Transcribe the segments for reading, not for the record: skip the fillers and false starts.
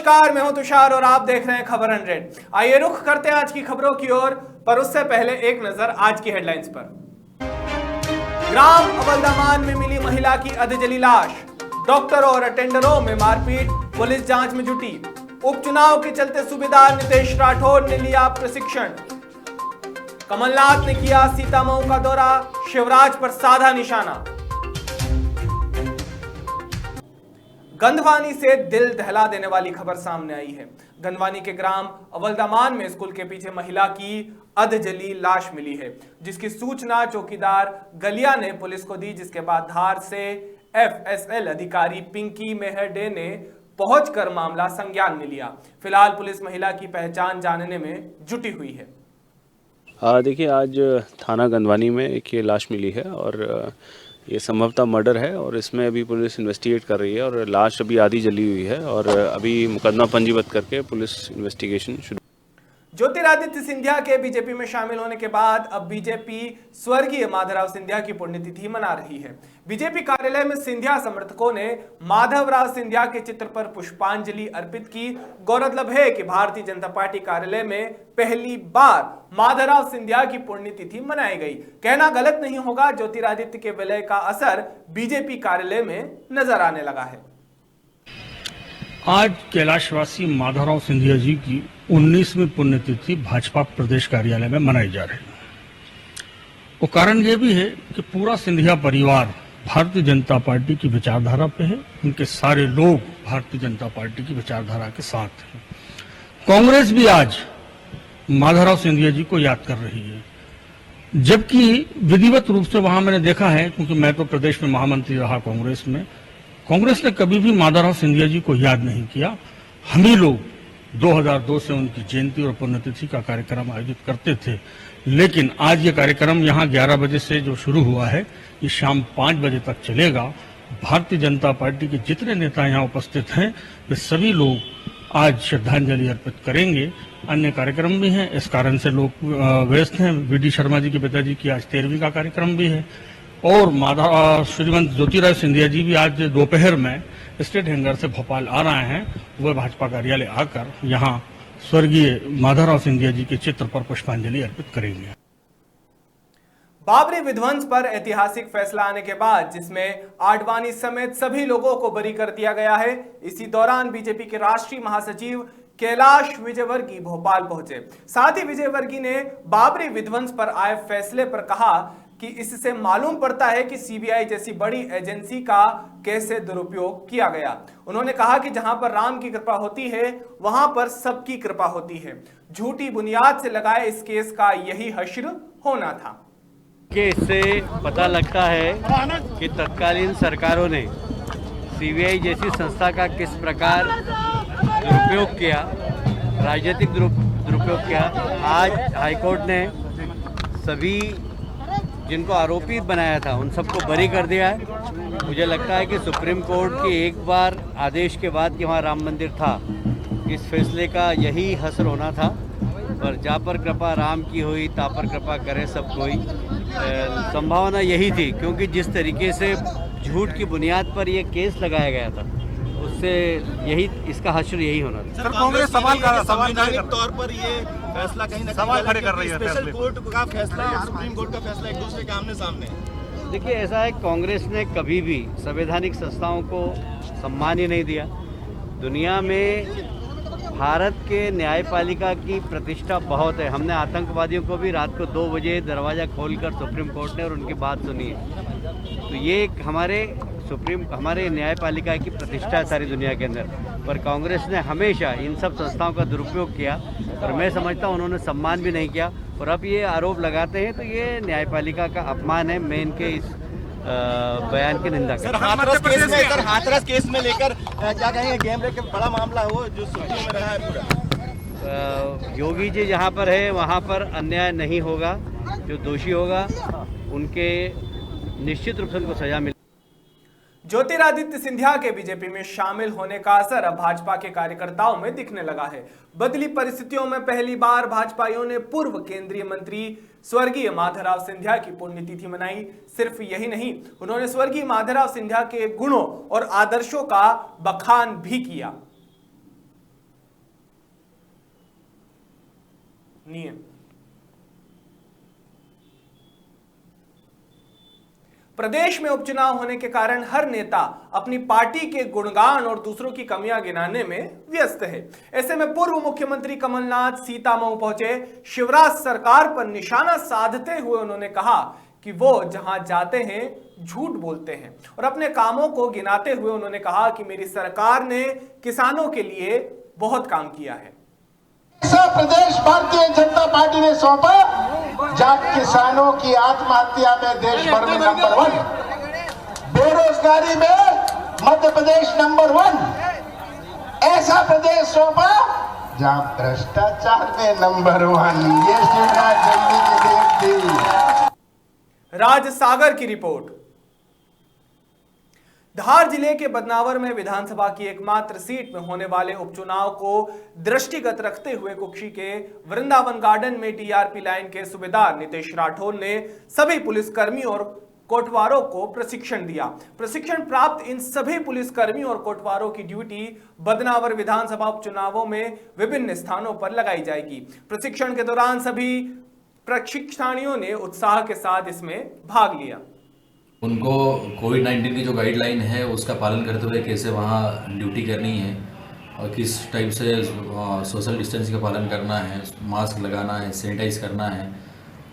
नमस्कार, मैं हूं तुषार और आप देख रहे हैं खबर 100। आइए रुख करते हैं आज की खबरों की ओर, पर उससे पहले एक नजर आज की हेडलाइंस पर। ग्राम अवलदामान में मिली महिला की अधजली लाश, डॉक्टरों और अटेंडरों में मारपीट, पुलिस जांच में जुटी। उपचुनाव के चलते सूबेदार नितेश राठौर ने लिया प्रशिक्षण। कमलनाथ ने किया सीतामऊ का दौरा, शिवराज पर साधा निशाना। गंधवानी से दिल दहला देने वाली खबर सामने आई है। गंधवानी के ग्राम अवलदामान में स्कूल के पीछे महिला की अधजली लाश मिली है, जिसकी सूचना चौकीदार गलिया ने पुलिस को दी, जिसके बाद धार से FSL अधिकारी पिंकी मेहरडे ने पहुंचकर मामला संज्ञान में लिया। फिलहाल पुलिस महिला की पहचान जानने में जुटी हुई है। देखिए, आज थाना गंधवानी में एक ये लाश मिली है और ये संभवतः मर्डर है और इसमें अभी पुलिस इन्वेस्टिगेट कर रही है और लाश अभी आधी जली हुई है और अभी मुकदमा पंजीबद्ध करके पुलिस इन्वेस्टिगेशन शुरू। ज्योतिरादित्य सिंधिया के बीजेपी में शामिल होने के बाद अब बीजेपी स्वर्गीय माधवराव सिंधिया की पुण्यतिथि मना रही है। बीजेपी कार्यालय में सिंधिया समर्थकों ने माधवराव सिंधिया के चित्र पर पुष्पांजलि अर्पित की। गौरतलब है कि भारतीय जनता पार्टी कार्यालय में पहली बार माधवराव सिंधिया की पुण्यतिथि मनाई गई। कहना गलत नहीं होगा, ज्योतिरादित्य के विलय का असर बीजेपी कार्यालय में नजर आने लगा है। आज कैलाशवासी माधवराव सिंधिया जी की 19वीं पुण्यतिथि भाजपा प्रदेश कार्यालय में मनाई जा रही है। वो कारण ये भी है कि पूरा सिंधिया परिवार भारतीय जनता पार्टी की विचारधारा पे है। उनके सारे लोग भारतीय जनता पार्टी की विचारधारा के साथ हैं। कांग्रेस भी आज माधवराव सिंधिया जी को याद कर रही है, जबकि विधिवत रूप से वहां मैंने देखा है, क्योंकि मैं तो प्रदेश में महामंत्री रहा कांग्रेस में, कांग्रेस ने कभी भी माधवराव सिंधिया जी को याद नहीं किया। हम ही लोग 2002 से उनकी जयंती और पुण्यतिथि का कार्यक्रम आयोजित करते थे, लेकिन आज ये कार्यक्रम यहाँ 11 बजे से जो शुरू हुआ है, ये शाम 5 बजे तक चलेगा। भारतीय जनता पार्टी के जितने नेता यहाँ उपस्थित हैं, वे सभी लोग आज श्रद्धांजलि अर्पित करेंगे। अन्य कार्यक्रम भी हैं, इस कारण से लोग व्यस्त हैं। VD शर्मा जी के पिताजी की आज 13वीं का कार्यक्रम भी है और श्रीमंत ज्योतिरादित्य सिंधिया जी भी आज दोपहर में स्टेट हैंगर से भोपाल आ रहे हैं। वह भाजपा कार्यालय आकर यहां स्वर्गीय माधवराव सिंधिया जी के चित्र पर पुष्पांजलि अर्पित करेंगे। बाबरी विध्वंस पर ऐतिहासिक फैसला आने के बाद, जिसमें आडवाणी समेत सभी लोगों को बरी कर दिया गया है, इसी दौरान बीजेपी के राष्ट्रीय महासचिव कैलाश विजयवर्गीय भोपाल पहुंचे। साथ ही विजयवर्गीय ने बाबरी विध्वंस पर आए फैसले पर कहा कि इससे मालूम पड़ता है कि CBI जैसी बड़ी एजेंसी का कैसे दुरुपयोग किया गया। उन्होंने कहा कि जहां पर राम की कृपा होती है, वहां पर सबकी कृपा होती है। झूठी बुनियाद से लगाए इस केस का यही हश्र होना था। कि इससे पता लगता है कि तत्कालीन सरकारों ने CBI जैसी संस्था का किस प्रकार दुरुपयोग किया, राजनीतिक दुरुपयोग किया। आज हाईकोर्ट ने सभी जिनको आरोपी बनाया था उन सबको बरी कर दिया है। मुझे लगता है कि सुप्रीम कोर्ट के एक बार आदेश के बाद कि वहाँ राम मंदिर था, इस फैसले का यही हसर होना था। पर जा पर कृपा राम की हुई, ता पर कृपा करे सब कोई। संभावना यही थी, क्योंकि जिस तरीके से झूठ की बुनियाद पर यह केस लगाया गया था, उससे यही इसका हश्र यही होना था। सर, कांग्रेस संवैधानिक तौर पर ये फैसला कहीं ना सवाल खड़े कर रही है। स्पेशल कोर्ट का फैसला और सुप्रीम कोर्ट का फैसला एक दूसरे के आमने सामने है। देखिए, ऐसा है, कांग्रेस ने कभी भी संवैधानिक संस्थाओं को सम्मान ही नहीं दिया। दुनिया में भारत के न्यायपालिका की प्रतिष्ठा बहुत है। हमने आतंकवादियों को भी रात को 2 बजे दरवाज़ा खोलकर सुप्रीम कोर्ट ने और उनकी बात सुनी है। तो ये हमारे न्यायपालिका की प्रतिष्ठा है सारी दुनिया के अंदर। पर कांग्रेस ने हमेशा इन सब संस्थाओं का दुरुपयोग किया और मैं समझता हूँ उन्होंने सम्मान भी नहीं किया। और अब ये आरोप लगाते हैं तो ये न्यायपालिका का अपमान है। मैं इनके इस बयान की निंदा करता हूं। हाथरस केस में लेकर क्या कहेंगे, गैम रेप का बड़ा मामला हो जो सुप्रीम में रहा है पूरा। योगी जी जहाँ पर है वहाँ पर अन्याय नहीं होगा। जो दोषी होगा उनके निश्चित रूप से उनको सजा मिले। ज्योतिरादित्य सिंधिया के बीजेपी में शामिल होने का असर अब भाजपा के कार्यकर्ताओं में दिखने लगा है। बदली परिस्थितियों में पहली बार भाजपाइयों ने पूर्व केंद्रीय मंत्री स्वर्गीय माधवराव सिंधिया की पुण्यतिथि मनाई। सिर्फ यही नहीं, उन्होंने स्वर्गीय माधवराव सिंधिया के गुणों और आदर्शों का बखान भी किया। नियम। प्रदेश में उपचुनाव होने के कारण हर नेता अपनी पार्टी के गुणगान और दूसरों की कमियां गिनाने में व्यस्त है। ऐसे में पूर्व मुख्यमंत्री कमलनाथ सीतामऊ पहुंचे। शिवराज सरकार पर निशाना साधते हुए उन्होंने कहा कि वो जहां जाते हैं झूठ बोलते हैं और अपने कामों को गिनाते हुए उन्होंने कहा कि मेरी सरकार ने किसानों के लिए बहुत काम किया है। प्रदेश भारतीय जनता पार्टी ने सौंपा जहां किसानों की आत्महत्या में देश भर में नंबर 1, बेरोजगारी में मध्य प्रदेश नंबर 1, ऐसा प्रदेश सौंपा जहां भ्रष्टाचार में नंबर 1। ये शिवराज जल्दी की देख दी। राजसागर की रिपोर्ट। धार जिले के बदनावर में विधानसभा की एकमात्र सीट में होने वाले उपचुनाव को दृष्टिगत रखते हुए कुक्षी के वृंदावन गार्डन में टीआरपी लाइन के सूबेदार नितेश राठौर ने सभी पुलिसकर्मियों और कोटवारों को प्रशिक्षण दिया। प्रशिक्षण प्राप्त इन सभी पुलिसकर्मियों और कोटवारों की ड्यूटी बदनावर विधानसभा उपचुनावों में विभिन्न स्थानों पर लगाई जाएगी। प्रशिक्षण के दौरान सभी प्रशिक्षणार्थियों ने उत्साह के साथ इसमें भाग लिया। उनको कोविड-19 की जो गाइडलाइन है उसका पालन करते हुए कैसे वहाँ ड्यूटी करनी है और किस टाइप से सोशल डिस्टेंस का पालन करना है, मास्क लगाना है, सैनिटाइज करना है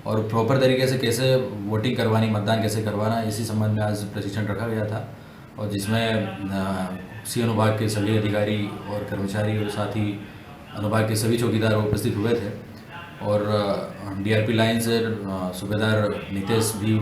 और प्रॉपर तरीके से कैसे वोटिंग करवानी, मतदान कैसे करवाना है, इसी संबंध में आज प्रशिक्षण रखा गया था और जिसमें सी अनुभाग के सभी अधिकारी और कर्मचारी और साथ ही अनुभाग के सभी चौकीदार उपस्थित हुए थे और डीआरपी लाइन से सूबेदार नितेश भी।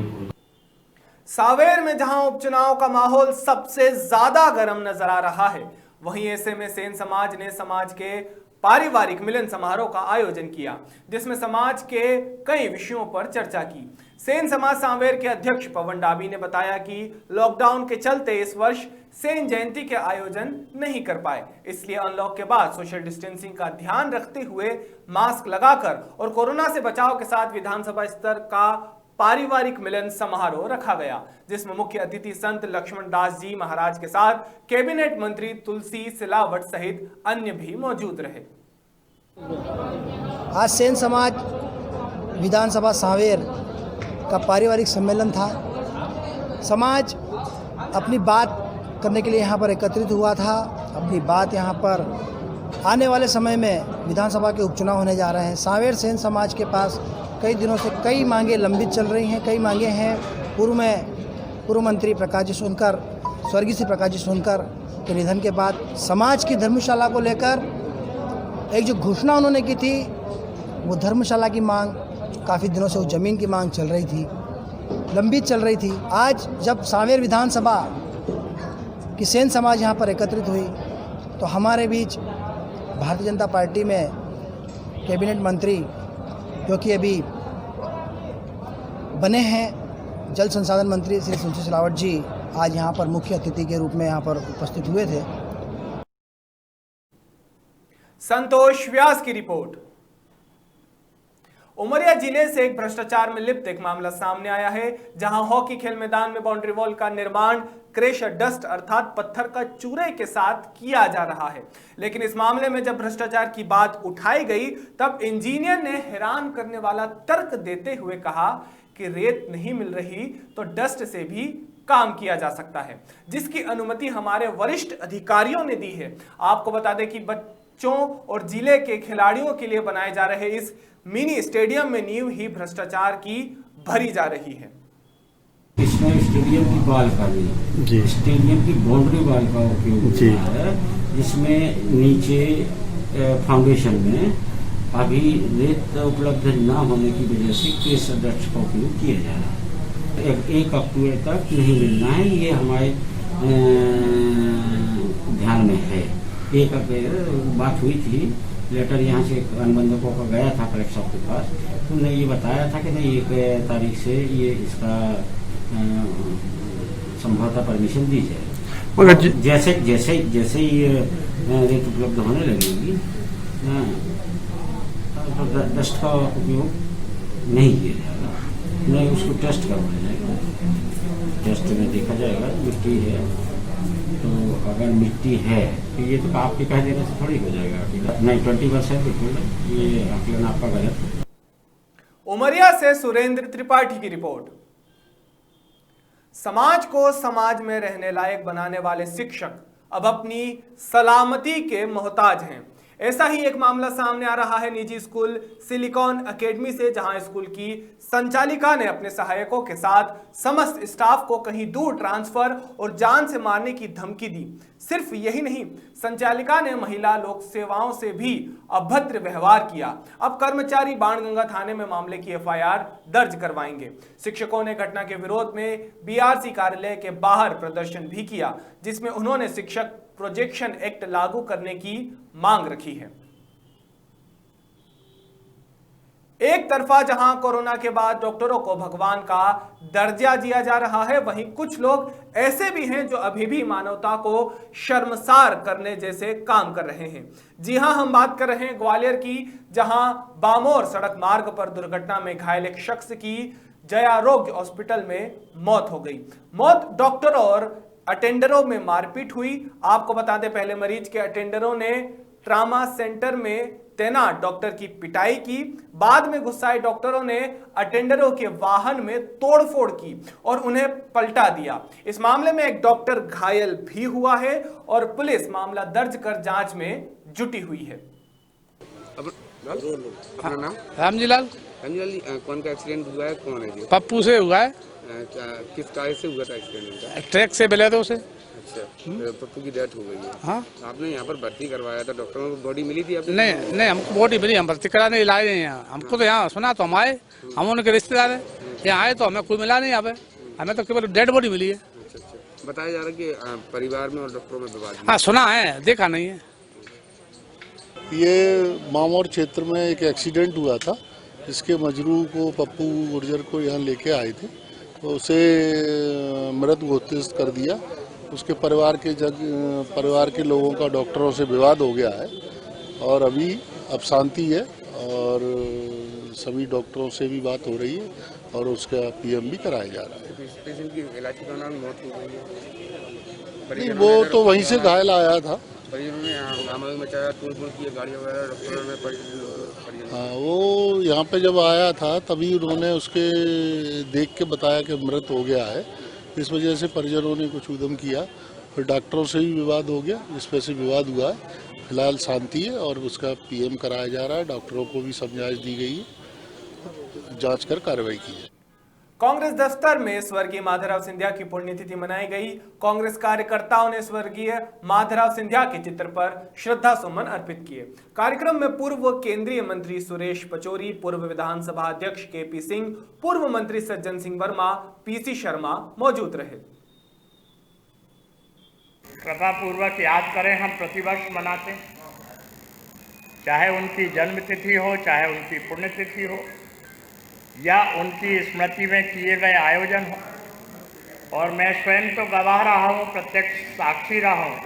सांवेर में जहां उपचुनाव का माहौल सबसे ज्यादा गर्म नजर आ रहा है, वहीं ऐसे में सेन समाज ने समाज के पारिवारिक मिलन समारोह का आयोजन किया, जिसमें समाज के कई विषयों पर चर्चा की। सेन समाज सांवेर के अध्यक्ष पवन डाबी ने बताया कि लॉकडाउन के चलते इस वर्ष सेन जयंती के आयोजन नहीं कर पाए, इसलिए अनलॉक के बाद सोशल डिस्टेंसिंग का ध्यान रखते हुए मास्क लगाकर और कोरोना से बचाव के साथ विधानसभा स्तर का पारिवारिक मिलन समारोह रखा गया, जिसमें मुख्य अतिथि संत लक्ष्मण दास जी महाराज के साथ कैबिनेट मंत्री तुलसी सिलावट सहित अन्य भी मौजूद रहे। आज सेन समाज विधानसभा सांवेर का पारिवारिक सम्मेलन था। समाज अपनी बात करने के लिए यहाँ पर एकत्रित हुआ था। अपनी बात यहाँ पर आने वाले समय में विधानसभा के उपचुनाव होने जा रहे हैं। सांवेर सेन समाज के पास कई दिनों से कई मांगे लंबित चल रही हैं। कई मांगे हैं। पूर्व मंत्री प्रकाश जी सोनकर, स्वर्गीय श्री प्रकाश जी सोनकर के निधन के बाद समाज की धर्मशाला को लेकर एक जो घोषणा उन्होंने की थी, वो धर्मशाला की मांग काफ़ी दिनों से उस ज़मीन की मांग चल रही थी, लंबित चल रही थी। आज जब सांवेर विधानसभा की सेन समाज यहाँ पर एकत्रित हुई तो हमारे बीच भारतीय जनता पार्टी में कैबिनेट मंत्री जो कि अभी बने हैं, जल संसाधन मंत्री श्री तुलसी सिलावट जी आज यहाँ पर मुख्य अतिथि के रूप में यहाँ पर उपस्थित हुए थे। संतोष व्यास की रिपोर्ट। उमरिया जिले से एक भ्रष्टाचार में लिप्त एक मामला सामने आया है, जहां हॉकी खेल मैदान में बाउंड्री वॉल का निर्माण क्रेशर डस्ट अर्थात पत्थर का चूरे के साथ किया जा रहा है। लेकिन इस मामले में जब भ्रष्टाचार की बात उठाई गई तब इंजीनियर ने हैरान करने वाला तर्क देते हुए कहा कि रेत नहीं मिल रही तो डस्ट से भी काम किया जा सकता है, जिसकी अनुमति हमारे वरिष्ठ अधिकारियों ने दी है। आपको बता दें कि बच्चों और जिले के खिलाड़ियों के लिए बनाए जा रहे इस मिनी स्टेडियम में नींव ही भ्रष्टाचार की भरी जा रही है। इसमें स्टेडियम की बाल का भी, स्टेडियम की बाउंड्री बाल का उपयोग होता है, जिसमें नीचे फाउंडेशन में अभी रेत उपलब्ध न होने की वजह से क्रेशर डस्ट का उपयोग किया जा रहा है। 1 अक्टूबर तक नहीं मिलना है, ये हमारे ध्यान में है। 1 अक्टूबर बात हुई थी, लेटर यहाँ से अनुबंधकों का गया था कलेक्टर साहब के पास, तो उन्होंने ये बताया था कि नहीं 1 तारीख से ये इसका संभवतः परमिशन दी जाए। मगर जैसे जैसे जैसे ये रेत उपलब्ध होने लगेगी तो डस्ट का उपयोग नहीं किया जाएगा, नहीं उसको टेस्ट करवाया जाएगा। टेस्ट में देखा जाएगा मिट्टी है तो अगर मिट्टी है तो ये तो आपके कह देने से थोड़ी हो जाएगा। नहीं, 20% बिल्कुल नहीं, ये आकलन आपका गलत है। उमरिया से सुरेंद्र त्रिपाठी की रिपोर्ट। समाज को समाज में रहने लायक बनाने वाले शिक्षक अब अपनी सलामती के मोहताज हैं। ऐसा ही एक मामला सामने आ रहा है निजी स्कूल सिलिकॉन एकेडमी से, जहां स्कूल की संचालिका ने अपने सहायकों के साथ समस्त स्टाफ को कहीं दूर ट्रांसफर और जान से मारने की धमकी दी। सिर्फ यही नहीं, संचालिका ने महिला लोक सेवाओं से भी अभद्र व्यवहार किया। अब कर्मचारी बाणगंगा थाने में मामले की एफआईआर दर्ज करवाएंगे। शिक्षकों ने घटना के विरोध में बीआरसी कार्यालय के बाहर प्रदर्शन भी किया, जिसमें उन्होंने शिक्षक प्रोजेक्शन एक्ट लागू करने की मांग रखी है। एक तरफा जहां कोरोना के बाद डॉक्टरों को भगवान का दर्जा दिया जा रहा है, वहीं कुछ लोग ऐसे भी हैं जो अभी भी मानवता को शर्मसार करने जैसे काम कर रहे हैं। जी हां, हम बात कर रहे हैं ग्वालियर की, जहां बामोर सड़क मार्ग पर दुर्घटना में घायल एक शख्स की जयारोग्य हॉस्पिटल में मौत हो गई। मौत डॉक्टरों और अटेंडरों में मारपीट हुई। आपको बता दें, पहले मरीज के अटेंडरों ने ट्रामा सेंटर में तैनात डॉक्टर की पिटाई की। बाद में गुस्साए डॉक्टरों ने अटेंडरों के वाहन में तोड़फोड़ की और उन्हें पलटा दिया। इस मामले में एक डॉक्टर घायल भी हुआ है और पुलिस मामला दर्ज कर जांच में जुटी हुई है। अपना नाम? रामजीलाल। कौन का एक्सीडेंट हुआ है, कौन है जी? पप्पू से हुआ है। किस टायर से हुआ था एक्सीडेंट? ट्रैक से बलेरो से। अच्छा, पप्पू की डेथ हो गई है। हाँ, आपने यहाँ पर भर्ती करवाया था, डॉक्टरों को बॉडी मिली थी आपने? नहीं, हमको बॉडी मिली, हम भर्ती कराने लाए हैं यहाँ। हमको तो यहाँ सुना तो हम आए, हम उनके रिश्तेदार हैं, यहाँ आए तो हमें कोई मिला नहीं। यहाँ पे हमें तो केवल डेड बॉडी मिली है। अच्छा, बताया जा रहा है कि परिवार में और डॉक्टरों में विवाद। हाँ, सुना है, देखा नहीं है। ये मामौर क्षेत्र में एक एक्सीडेंट हुआ था, जिसके मजरू को पप्पू गुर्जर को यहाँ लेके आए थे, तो उसे मृत घोषित कर दिया। उसके परिवार के लोगों का डॉक्टरों से विवाद हो गया है और अभी अब शांति है और सभी डॉक्टरों से भी बात हो रही है और उसका पीएम भी कराया जा रहा है। पेशेंट की इलाज के दौरान मौत हो गई है। नहीं, वो तो वहीं से घायल आया था। हाँ, वो यहाँ पे जब आया था तभी उन्होंने उसके देख के बताया कि मृत हो गया है। इस वजह से परिजनों ने कुछ उद्यम किया, फिर डॉक्टरों से भी विवाद हो गया, इस पर से विवाद हुआ है। फिलहाल शांति है और उसका पीएम कराया जा रहा है। डॉक्टरों को भी समझाइश दी गई है, जांच कर कार्रवाई की है। कांग्रेस दफ्तर में स्वर्गीय माधवराव सिंधिया की पुण्यतिथि मनाई गई। कांग्रेस कार्यकर्ताओं ने स्वर्गीय माधवराव सिंधिया के चित्र पर श्रद्धा सुमन अर्पित किए। कार्यक्रम में पूर्व केंद्रीय मंत्री सुरेश पचौरी, पूर्व विधानसभा अध्यक्ष केपी सिंह, पूर्व मंत्री सज्जन सिंह वर्मा, पीसी शर्मा मौजूद रहे। कृपा पूर्वक याद करें, हम प्रतिवर्ष मनाते हैं, चाहे उनकी जन्मतिथि हो, चाहे उनकी पुण्यतिथि हो या उनकी स्मृति में किए गए आयोजन हो। और मैं स्वयं तो गवाह रहा हूँ, प्रत्यक्ष साक्षी रहा हूँ,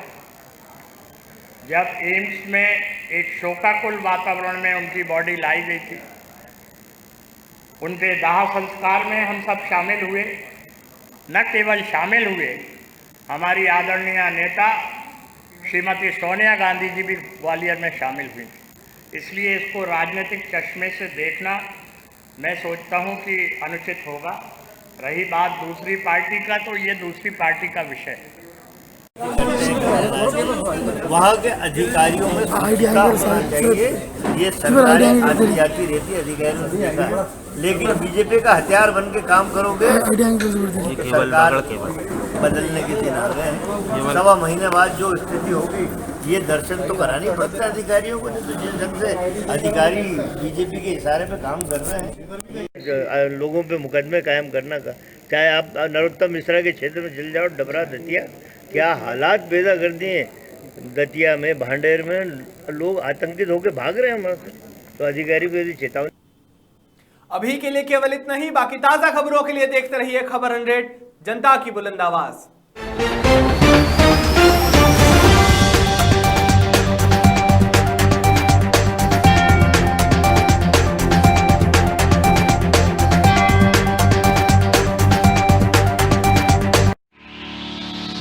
जब एम्स में एक शोकाकुल वातावरण में उनकी बॉडी लाई गई थी। उनके दाह संस्कार में हम सब शामिल हुए। न केवल शामिल हुए, हमारी आदरणीय नेता श्रीमती सोनिया गांधी जी भी ग्वालियर में शामिल हुई। इसलिए इसको राजनीतिक चश्मे से देखना मैं सोचता हूं कि अनुचित होगा। रही बात दूसरी पार्टी का, तो ये दूसरी पार्टी का विषय है। वहाँ के अधिकारियों में होना चाहिए, ये सरकारें आदि जाती रहती अधिकारियों ने देखा है, लेकिन बीजेपी का हथियार बन के काम करोगे तो सरकार बदलने के दिन आ गए हैं। 1.25 महीने बाद जो स्थिति होगी, ये दर्शन तो करानी पड़ता है अधिकारियों को, तो जिस ढंग से अधिकारी बीजेपी के इशारे पे काम कर रहे हैं, लोगों पे मुकदमे कायम करना का, चाहे आप नरोत्तम मिश्रा के क्षेत्र में चल जाओ, डबरा दतिया, क्या हालात पैदा कर दिए। दतिया में, भांडेर में लोग आतंकित होकर भाग रहे हैं, तो अधिकारी को यदि चेतावनी। अभी के लिए केवल इतना ही। बाकी ताजा खबरों के लिए देखते रहिए खबर 100, जनता की बुलंद आवाज।